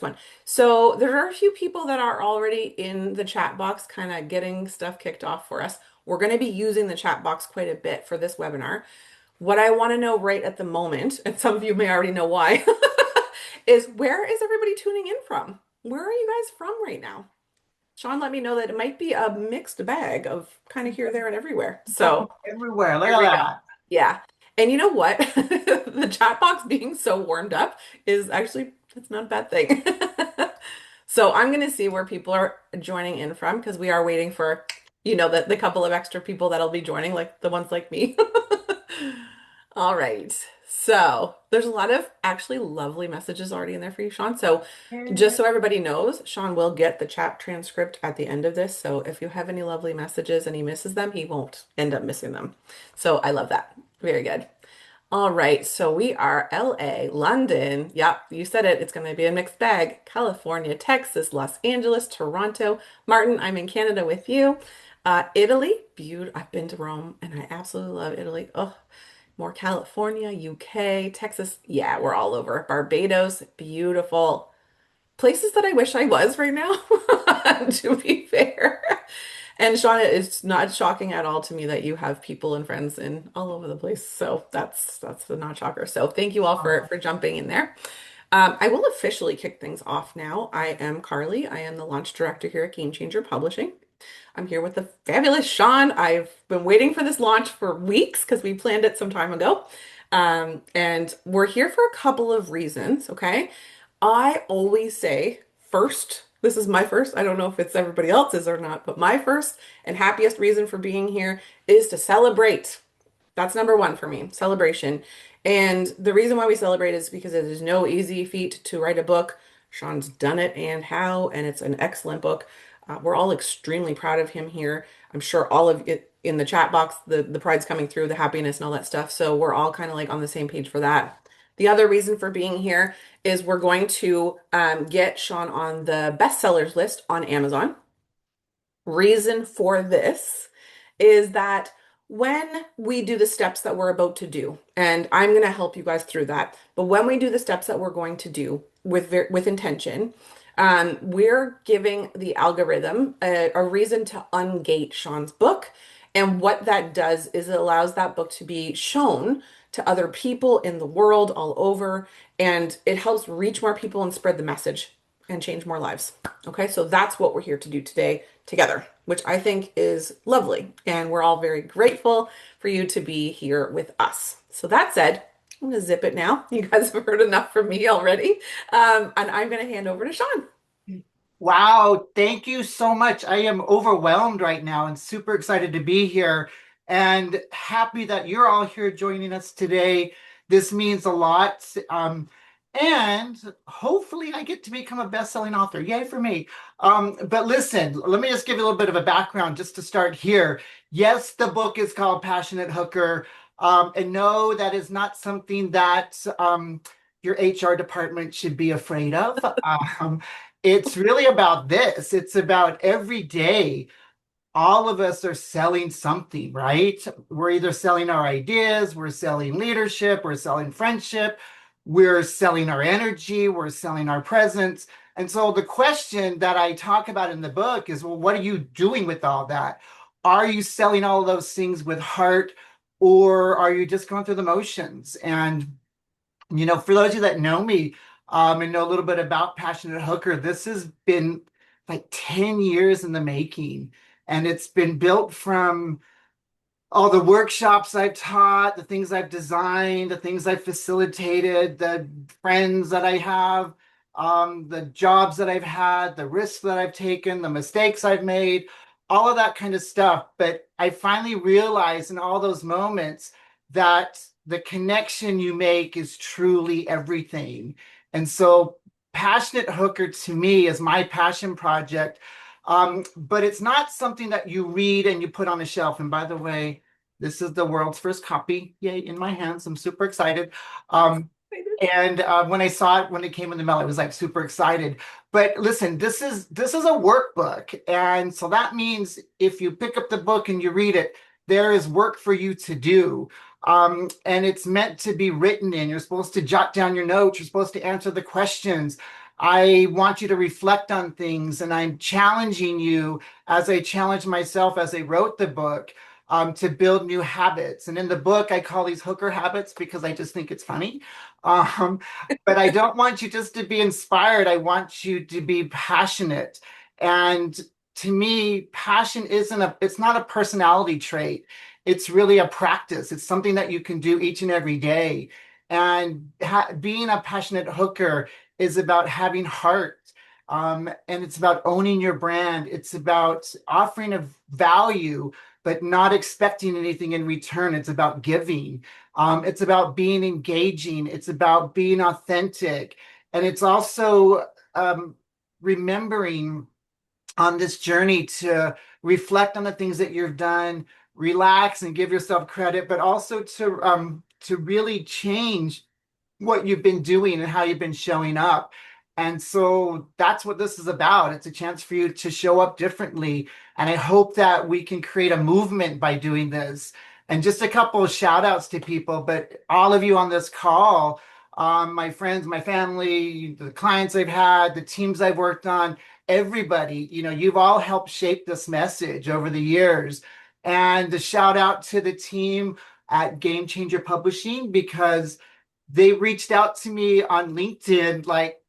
one. So there are a few people that are already in the chat box, kind of getting stuff kicked off for us. We're going to be using the chat box quite a bit for this webinar. What I want to know right at the moment, and some of you may already know why, is where is everybody tuning in from? Where are you guys from right now? Sean let me know that it might be a mixed bag of kind of here, there, and everywhere. So Everywhere. Look here at we go. that. Yeah. And you know what? The chat box being so warmed up is actually, that's not a bad thing. So I'm going to see where people are joining in from because we are waiting for, the couple of extra people that'll be joining, like the ones like me. All right. So there's a lot of actually lovely messages already in there for you, Sean. So just so everybody knows, Sean will get the chat transcript at the end of this. So if you have any lovely messages and he misses them, he won't end up missing them. So I love that. Very good. All right. So we are LA, London. Yep, you said it. It's going to be a mixed bag. California, Texas, Los Angeles, Toronto. Martin, I'm in Canada with you. Italy, beautiful. I've been to Rome and I absolutely love Italy. Oh, more California, UK, Texas. Yeah, we're all over. Barbados, beautiful. Places that I wish I was right now, to be fair. And Shauna, it's not shocking at all to me that you have people and friends in all over the place. So that's the not shocker. So thank you all for jumping in there. I will officially kick things off now. I am Carly. I am the launch director here at Game Changer Publishing. I'm here with the fabulous Sean. I've been waiting for this launch for weeks because we planned it some time ago. And we're here for a couple of reasons, okay? I always say first, this is my first. I don't know if it's everybody else's or not, but my first and happiest reason for being here is to celebrate. That's number one for me, celebration. And the reason why we celebrate is because it is no easy feat to write a book. Sean's done it and how, and it's an excellent book. We're all extremely proud of him here. I'm sure all of it in the chat box, the pride's coming through, the happiness and all that stuff. So we're all kind of like on the same page for that. The other reason for being here is we're going to get Sean on the bestsellers list on Amazon. Reason for this is that when we do the steps that we're about to do, and I'm going to help you guys through that, but when we do the steps that we're going to do with intention, we're giving the algorithm a reason to ungate Sean's book. And what that does is it allows that book to be shown to other people in the world all over, and it helps reach more people and spread the message and change more lives. Okay, so that's what we're here to do today together, which I think is lovely. And we're all very grateful for you to be here with us. So that said, I'm going to zip it now. You guys have heard enough from me already. And I'm going to hand over to Sean. Wow, thank you so much. I am overwhelmed right now and super excited to be here and happy that you're all here joining us today. This means a lot. And hopefully I get to become a best-selling author. Yay for me. But listen, let me just give you a little bit of a background just to start here. Yes, the book is called Passionate Hooker. And no, that is not something that your HR department should be afraid of. It's really about this. It's about every day, all of us are selling something, right? We're either selling our ideas, we're selling leadership, we're selling friendship, we're selling our energy, we're selling our presence. And so the question that I talk about in the book is, well, what are you doing with all that? Are you selling all of those things with heart, or are you just going through the motions? And for those of you that know me and know a little bit about Passionate Hooker, this has been like 10 years in the making. And it's been built from all the workshops I've taught, the things I've designed, the things I've facilitated, the friends that I have, the jobs that I've had, the risks that I've taken, the mistakes I've made, all of that kind of stuff. But I finally realized in all those moments that the connection you make is truly everything. And so, Passionate Hooker to me is my passion project. But it's not something that you read and you put on a shelf. And by the way, this is the world's first copy. Yay, in my hands. I'm super excited. And when I saw it when it came in the mail, I was like super excited. But listen, this is a workbook, and so that means if you pick up the book and you read it, there is work for you to do. And it's meant to be written in. You're supposed to jot down your notes. You're supposed to answer the questions. I want you to reflect on things, and I'm challenging you as I challenge myself as I wrote the book to build new habits. And in the book, I call these hooker habits because I just think it's funny. Um, but I don't want you just to be inspired. I want you to be passionate. And to me, passion it's not a personality trait. It's really a practice. It's something that you can do each and every day. And being a passionate hooker is about having heart. And it's about owning your brand. It's about offering a value, but not expecting anything in return. It's about giving. It's about being engaging. It's about being authentic. And it's also remembering on this journey to reflect on the things that you've done, relax and give yourself credit, but also to really change what you've been doing and how you've been showing up. And so that's what this is about. It's a chance for you to show up differently. And I hope that we can create a movement by doing this. And just a couple of shout outs to people, but all of you on this call, my friends, my family, the clients I've had, the teams I've worked on, everybody, you've all helped shape this message over the years. And a shout out to the team at Game Changer Publishing because they reached out to me on LinkedIn like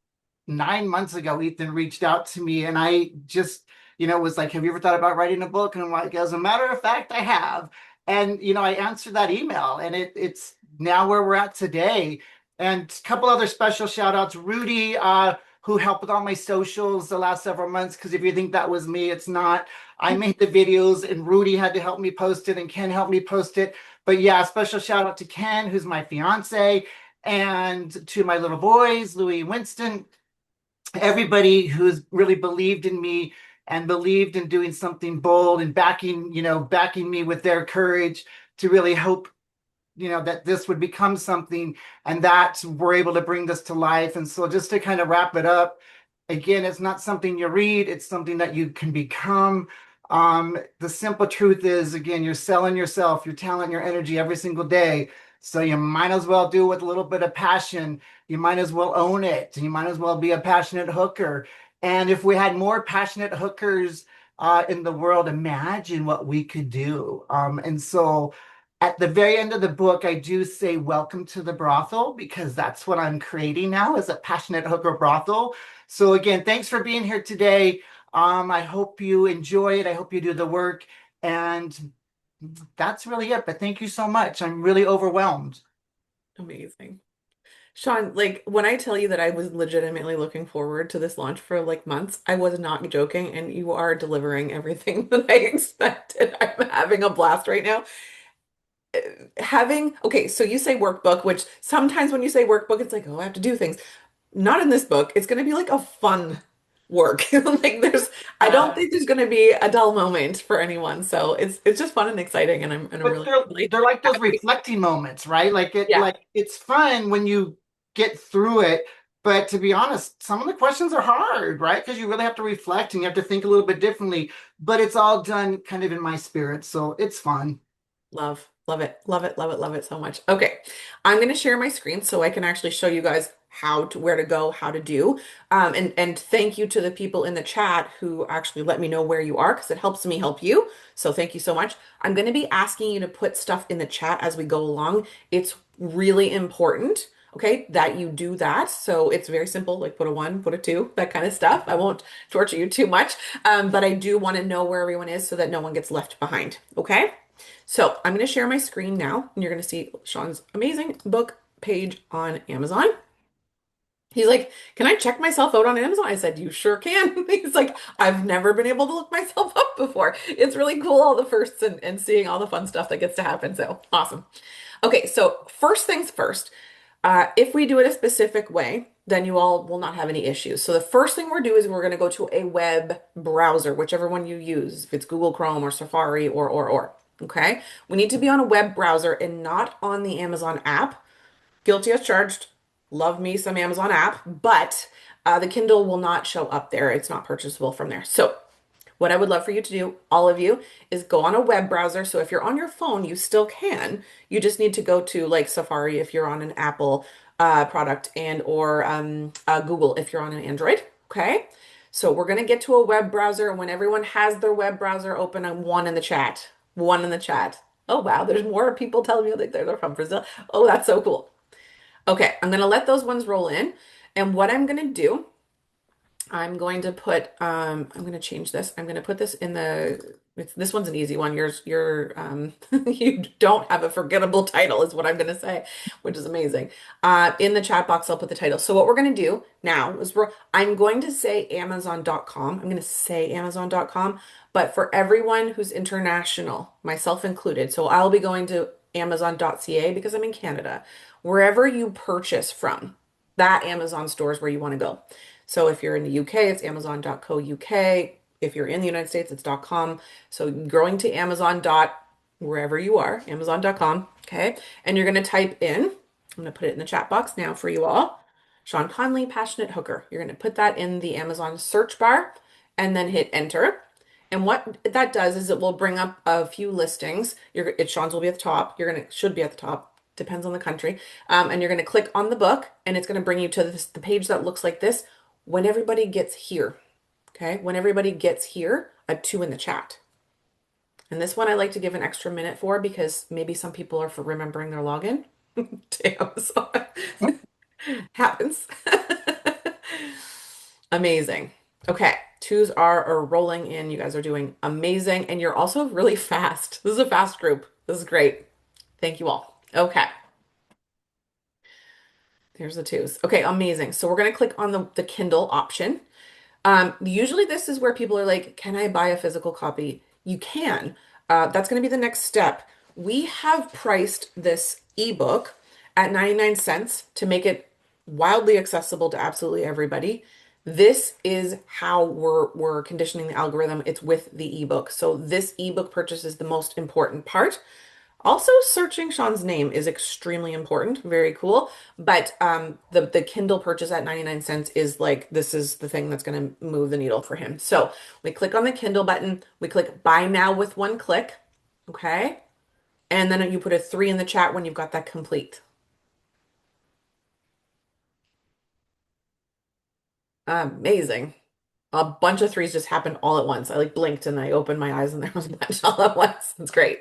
9 months ago. Ethan reached out to me and I just, was like, have you ever thought about writing a book? And I'm like, as a matter of fact, I have. And, I answered that email and it's now where we're at today. And a couple other special shout outs. Rudy, who helped with all my socials the last several months. Because if you think that was me, it's not. I made the videos and Rudy had to help me post it and Ken helped me post it. But yeah, special shout out to Ken, who's my fiance, and to my little boys, Louis and Winston, everybody who's really believed in me and believed in doing something bold and backing me with their courage to really hope, that this would become something and that we're able to bring this to life. And so just to kind of wrap it up, again, it's not something you read, it's something that you can become. The simple truth is, again, you're selling yourself, your talent, your energy every single day. So you might as well do it with a little bit of passion. You might as well own it. You might as well be a passionate hooker. And if we had more passionate hookers in the world, imagine what we could do. And so at the very end of the book, I do say, welcome to the brothel, because that's what I'm creating now is a passionate hooker brothel. So again, thanks for being here today. I hope you enjoy it. I hope you do the work. And that's really it. But thank you so much. I'm really overwhelmed. Amazing. Sean, like when I tell you that I was legitimately looking forward to this launch for like months, I was not joking, and you are delivering everything that I expected. I'm having a blast right now. Okay, so you say workbook, which sometimes when you say workbook, it's like, oh, I have to do things. Not in this book. It's going to be like a fun work. Like I don't Uh, think there's going to be a dull moment for anyone. So it's just fun and exciting, and I'm but really, they're really they're like those happy. reflecting moments, right? Yeah, Like it's fun when you get through it. But to be honest, some of the questions are hard, right? Because you really have to reflect and you have to think a little bit differently. But it's all done kind of in my spirit, so it's fun. love, love it, love it, love it, love it so much. Okay, I'm going to share my screen so I can actually show you guys where to go, how to do. And thank you to the people in the chat who actually let me know where you are because it helps me help you. So thank you so much. I'm going to be asking you to put stuff in the chat as we go along. It's really important, okay, that you do that. So it's very simple, like put a one, put a two, that kind of stuff. I won't torture you too much, but I do want to know where everyone is so that no one gets left behind, okay? So I'm going to share my screen now, and you're going to see Sean's amazing book page on Amazon. He's like, can I check myself out on Amazon? I said, you sure can. He's like, I've never been able to look myself up before. It's really cool, all the firsts and seeing all the fun stuff that gets to happen. So awesome. Okay, so first things first, if we do it a specific way, then you all will not have any issues. So the first thing we're doing is we're going to go to a web browser, whichever one you use, if it's Google Chrome or Safari or. Okay, we need to be on a web browser and not on the Amazon app. Guilty as charged. Love me some Amazon app, but the Kindle will not show up there. It's not purchasable from there. So, what I would love for you to do, all of you, is go on a web browser. So, if you're on your phone, you still can. You just need to go to like Safari if you're on an Apple. product and or Google if you're on an Android. Okay. So we're going to get to a web browser. And when everyone has their web browser open, I'm one in the chat. One in the chat. Oh, wow. There's more people telling me that they're from Brazil. Oh, that's so cool. Okay. I'm going to let those ones roll in. And what I'm going to do I'm going to put I'm going to change this. I'm going to put this in this one's an easy one. You don't have a forgettable title is what I'm going to say, which is amazing. In the chat box I'll put the title. So what we're going to do now is I'm going to say Amazon.com. I'm going to say Amazon.com, but for everyone who's international, myself included. So I'll be going to Amazon.ca because I'm in Canada. Wherever you purchase from, that Amazon store is where you want to go. So if you're in the UK, it's Amazon.co.uk. If you're in the United States, it's .com. So going to Amazon dot wherever you are, Amazon.com, okay? And you're going to type in, I'm going to put it in the chat box now for you all, Sean Conley, Passionate Hooker. You're going to put that in the Amazon search bar and then hit enter. And what that does is it will bring up a few listings. Sean's will be at the top. Should be at the top. Depends on the country. And you're going to click on the book, and it's going to bring you to the page that looks like this when everybody gets here. Okay, when everybody gets here, a 2 in the chat. And this one I like to give an extra minute for because maybe some people are for remembering their login to Amazon. Happens. Amazing. Okay, 2s are rolling in. You guys are doing amazing. And you're also really fast. This is a fast group. This is great. Thank you all. Okay. Here's the 2s. Okay, amazing. So we're going to click on the Kindle option. Usually this is where people are like, can I buy a physical copy? You can. That's going to be the next step. We have priced this ebook at 99 cents to make it wildly accessible to absolutely everybody. This is how we're conditioning the algorithm. It's with the ebook. So this ebook purchase is the most important part. Also, searching Sean's name is extremely important. Very cool. But the Kindle purchase at 99 cents is like, this is the thing that's going to move the needle for him. So we click on the Kindle button. We click buy now with one click. Okay. And then you put a 3 in the chat when you've got that complete. Amazing. A bunch of 3s just happened all at once. I like blinked and I opened my eyes and there was a bunch all at once. It's great.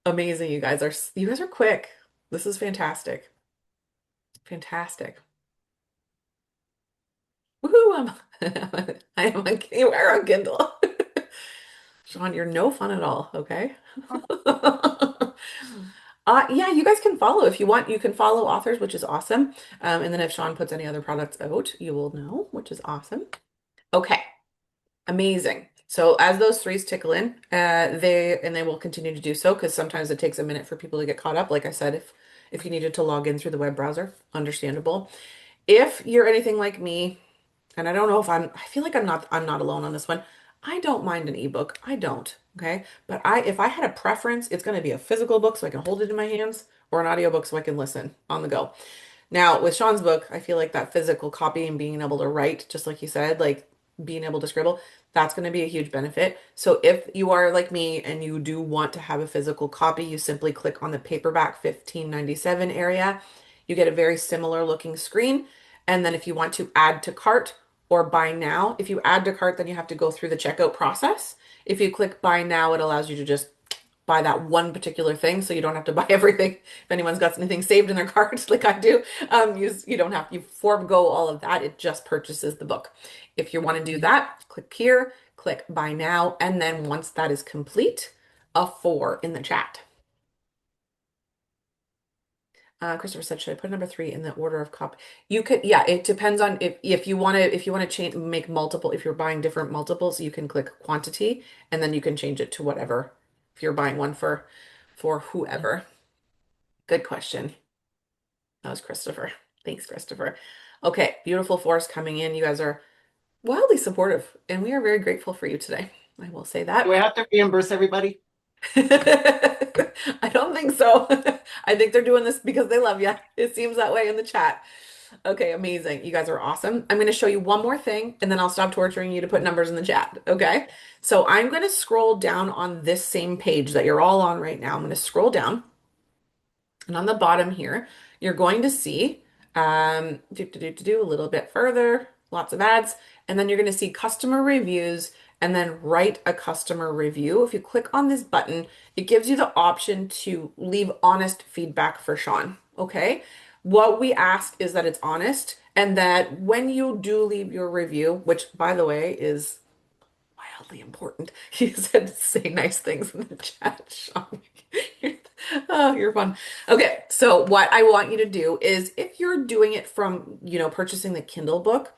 Amazing. You guys are quick. This is fantastic. Fantastic. Woohoo! I am on, you are on Kindle. Sean, you're no fun at all, okay? Yeah, you guys can follow if you want. You can follow authors, which is awesome. And then if Sean puts any other products out, you will know, which is awesome. Okay, amazing. So as those 3s tickle in, they will continue to do so because sometimes it takes a minute for people to get caught up. Like I said, if you needed to log in through the web browser, understandable. If you're anything like me, and I don't know if I feel like I'm not alone on this one. I don't mind an ebook. I don't. Okay. But if I had a preference, it's going to be a physical book so I can hold it in my hands or an audiobook so I can listen on the go. Now, with Sean's book, I feel like that physical copy and being able to write, just like you said, like being able to scribble, that's going to be a huge benefit. So if you are like me and you do want to have a physical copy, you simply click on the paperback 1597 area. You get a very similar looking screen. And then if you want to add to cart or buy now, if you add to cart, then you have to go through the checkout process. If you click buy now, it allows you to just buy that one particular thing so you don't have to buy everything. If anyone's got anything saved in their cart like I do, you don't have you forego all of that. It just purchases the book. If you want to do that, click here, click buy now, and then once that is complete, a 4 in the chat. Christopher said, should I put number 3 in the order of copy? You could, yeah, it depends on if you want to change make multiple, if you're buying different multiples, you can click quantity and then you can change it to whatever if you're buying one for whoever. Good question. That was Christopher. Thanks, Christopher. Okay, beautiful force coming in. You guys are wildly supportive, and we are very grateful for you today. I will say Do I that. have to reimburse everybody? I don't think so. I think they're doing this because they love you. It seems that way in the chat. Okay, amazing. You guys are awesome. I'm going to show you one more thing and then I'll stop torturing you to put numbers in the chat. Okay. So I'm going to scroll down on this same page that you're all on right now. I'm going to scroll down and on the bottom here, you're going to see a little bit further, lots of ads, and then you're going to see customer reviews and then write a customer review. If you click on this button, it gives you the option to leave honest feedback for Sean. Okay. What we ask is that it's honest and that when you do leave your review, which by the way is wildly important. He said say nice things in the chat, Sean. Oh, you're fun. Okay, so what I want you to do is if you're doing it from, purchasing the Kindle book,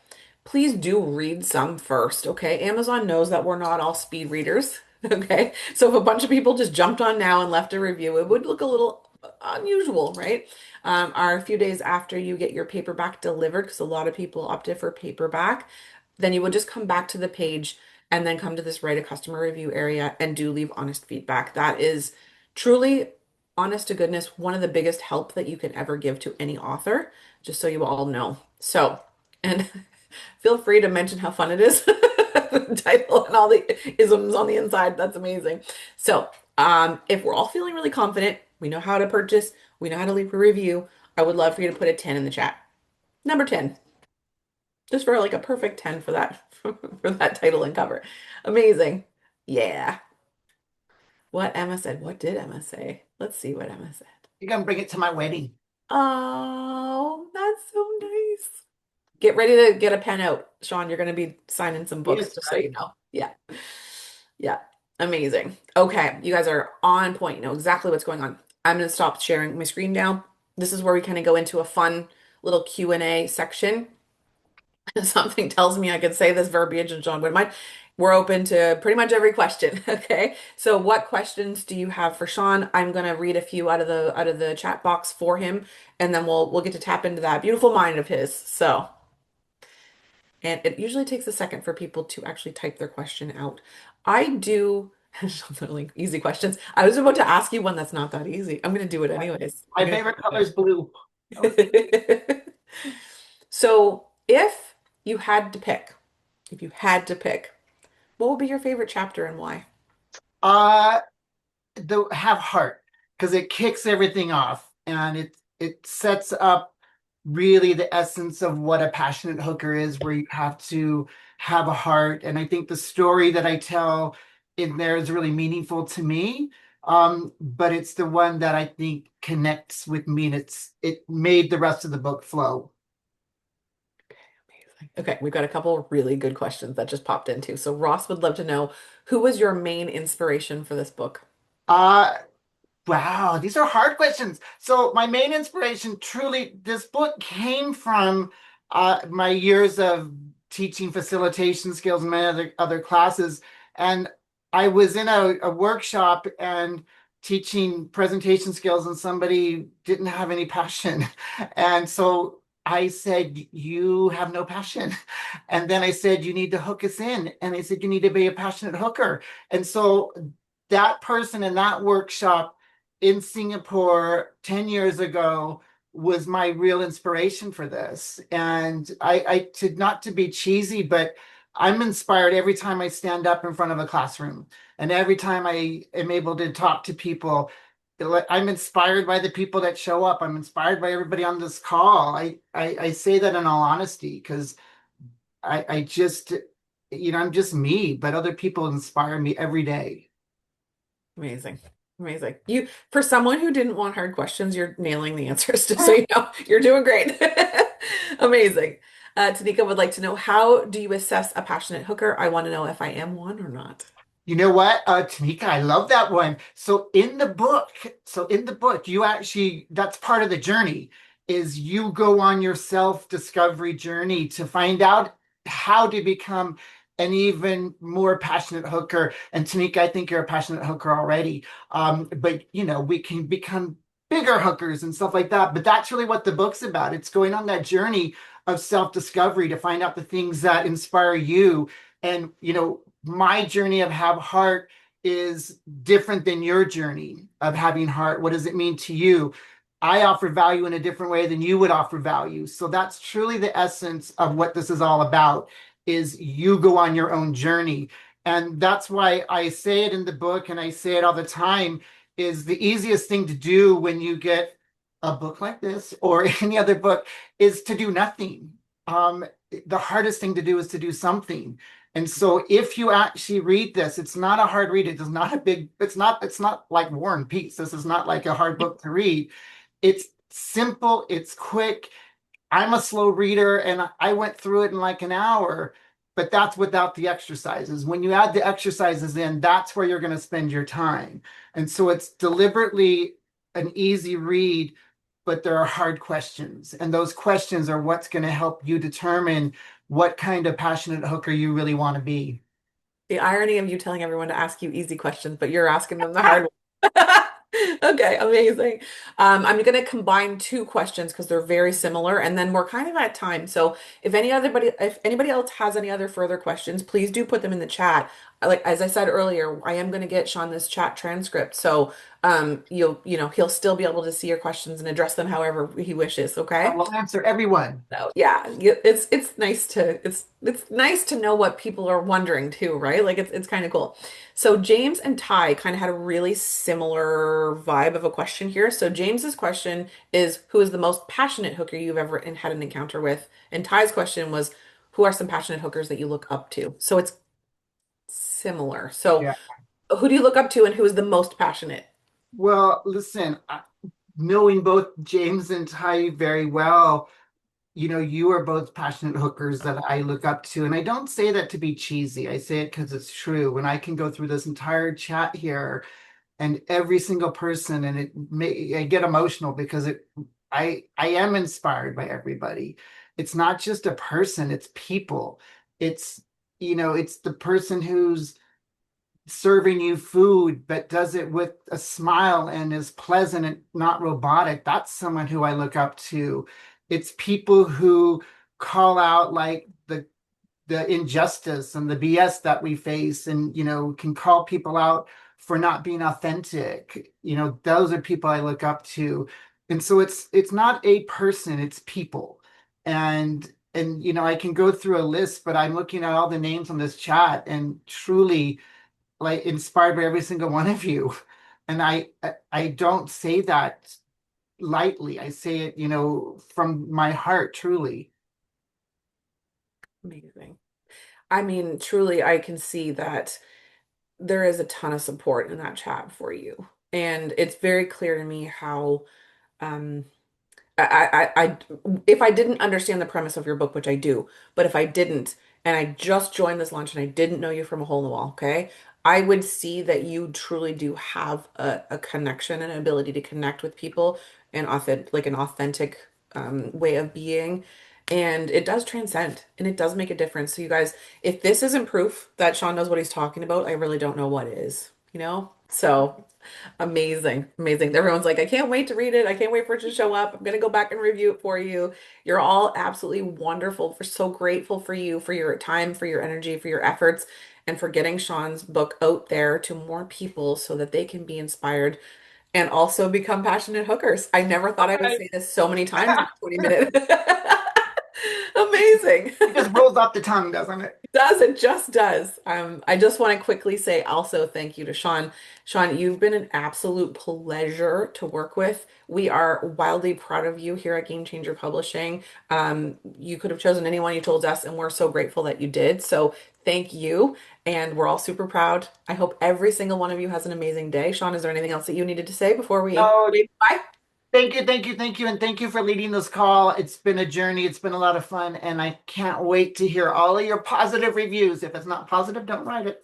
please do read some first, okay? Amazon knows that we're not all speed readers, okay? So if a bunch of people just jumped on now and left a review, it would look a little unusual, right? Are a few days after you get your paperback delivered, because a lot of people opted for paperback, then you would just come back to the page and then come to this write a customer review area and do leave honest feedback. That is truly, honest to goodness, one of the biggest help that you can ever give to any author, just so you all know. So, and feel free to mention how fun it is, the title and all the isms on the inside. That's amazing. So, if we're all feeling really confident, we know how to purchase, we know how to leave a review, I would love for you to put a 10 in the chat. Number 10. Just for like a perfect 10 for that for that title and cover. Amazing. Yeah. What Emma said. What did Emma say? Let's see what Emma said. You're gonna bring it to my wedding. Oh, that's so nice. Get ready to get a pen out. Sean, you're going to be signing some books, Yes, just so right. you know. Yeah. Yeah. Amazing. Okay. You guys are on point. You know exactly what's going on. I'm going to stop sharing my screen now. This is where we kind of go into a fun little Q&A section. Something tells me I could say this verbiage and John wouldn't mind. We're open to pretty much every question. Okay. So what questions do you have for Sean? I'm gonna read a few out of the chat box for him, and then we'll get to tap into that beautiful mind of his. So, and it usually takes a second for people to actually type their question out. I do really easy questions. I was about to ask you one that's not that easy. I'm gonna do it anyways. I'm My gonna favorite color is blue. So, you had to pick, if you had to pick, what would be your favorite chapter and why? Uh, the have heart because it kicks everything off and it sets up really the essence of what a passionate hooker is, where you have to have a heart. And I think the story that I tell in there is really meaningful to me. But it's the one that I think connects with me, and it made the rest of the book flow. Amazing. Okay, we've got a couple really good questions that just popped into. So Ross would love to know who was your main inspiration for this book? Uh, Wow, these are hard questions. So my main inspiration, truly, this book came from my years of teaching facilitation skills and my other classes. And I was in a workshop and teaching presentation skills, and somebody didn't have any passion. And so I said, "You have no passion." And then I said, "You need to hook us in." And I said, "You need to be a passionate hooker." And so that person in that workshop in Singapore 10 years ago was my real inspiration for this. And I to not to be cheesy, but I'm inspired every time I stand up in front of a classroom and every time I am able to talk to people. I'm inspired by the people that show up. I'm inspired by everybody on this call. I say that in all honesty because I just, I'm just me, but other people inspire me every day. Amazing. Amazing. For someone who didn't want hard questions, you're nailing the answers, just so you know. You're doing great. Amazing. Tanika would like to know, how do you assess a passionate hooker? I want to know if I am one or not. You know what, Tamika, I love that one. So in the book, you actually, that's part of the journey, is you go on your self-discovery journey to find out how to become an even more passionate hooker. And Tamika, I think you're a passionate hooker already. But we can become bigger hookers and stuff like that. But that's really what the book's about. It's going on that journey of self-discovery to find out the things that inspire you. And my journey of have heart is different than your journey of having heart. What does it mean to you? I offer value in a different way than you would offer value. So that's truly the essence of what this is all about, is you go on your own journey. And that's why I say it in the book and I say it all the time, is the easiest thing to do when you get a book like this or any other book is to do nothing. Um, the hardest thing to do is to do something. And so if you actually read this, it's not a hard read. It is not a big, it's not like War and Peace. This is not like a hard book to read. It's simple, it's quick. I'm a slow reader and I went through it in like an hour, but that's without the exercises. When you add the exercises in, that's where you're going to spend your time. And so it's deliberately an easy read, but there are hard questions. And those questions are what's going to help you determine what kind of passionate hooker you really want to be. The irony of you telling everyone to ask you easy questions, but you're asking them the hard one. Okay, amazing. I'm going to combine two questions because they're very similar, and then we're kind of at time. So if anybody else has any other further questions, please do put them in the chat. Like as I said earlier, I am going to get Sean this chat transcript, so he'll still be able to see your questions and address them however he wishes. I Okay. will answer everyone. So yeah, it's nice to know what people are wondering too, right? Like it's kind of cool. So James and Ty kind of had a really similar vibe of a question here. So James's question is, who is the most passionate hooker you've ever had an encounter with? And Ty's question was, who are some passionate hookers that you look up to? So it's similar. So Yeah. who do you look up to and who is the most passionate? Well, listen, knowing both James and Ty very well, you are both passionate hookers that I look up to. And I don't say that to be cheesy. I say it because it's true. When I can go through this entire chat here and every single person, and I get emotional because I am inspired by everybody. It's not just a person, it's people. It's, it's the person who's serving you food, but does it with a smile and is pleasant and not robotic. That's someone who I look up to. It's people who call out like the injustice and the BS that we face and can call people out for not being authentic. Those are people I look up to. And so it's not a person, it's people. And I can go through a list, but I'm looking at all the names on this chat and truly like inspired by every single one of you. And I don't say that lightly. I say it, from my heart, truly. Amazing. I mean, truly, I can see that there is a ton of support in that chat for you. And it's very clear to me how um if I didn't understand the premise of your book, which I do, but if I didn't, and I just joined this launch and I didn't know you from a hole in the wall, okay, I would see that you truly do have a connection and an ability to connect with people and like an authentic way of being. And it does transcend and it does make a difference. So you guys, if this isn't proof that Sean knows what he's talking about, I really don't know what is, you know? So amazing, amazing. Everyone's like, I can't wait to read it. I can't wait for it to show up. I'm gonna go back and review it for you. You're all absolutely wonderful. We're so grateful for you, for your time, for your energy, for your efforts, and for getting Sean's book out there to more people so that they can be inspired and also become passionate hookers. I never thought I would Right. say this so many times in 20 minutes. Amazing. It just rolls off the tongue, doesn't it? Does, it just does. I just want to quickly say also thank you to Sean. Sean, you've been an absolute pleasure to work with. We are wildly proud of you here at Game Changer Publishing. You could have chosen anyone you told us, and we're so grateful that you did. So thank you, and we're all super proud. I hope every single one of you has an amazing day. Sean, is there anything else that you needed to say before we No, wave bye? thank you, thank you, thank you, and thank you for leading this call. It's been a journey. It's been a lot of fun, and I can't wait to hear all of your positive reviews. If it's not positive, don't write it.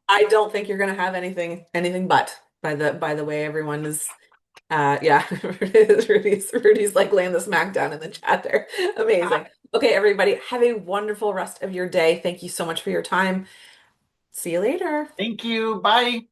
I don't think you're gonna have anything but by the way everyone is yeah, Rudy's like laying the smack down in the chat there. Amazing. Okay, everybody, have a wonderful rest of your day. Thank you so much for your time. See you later. Thank you. Bye.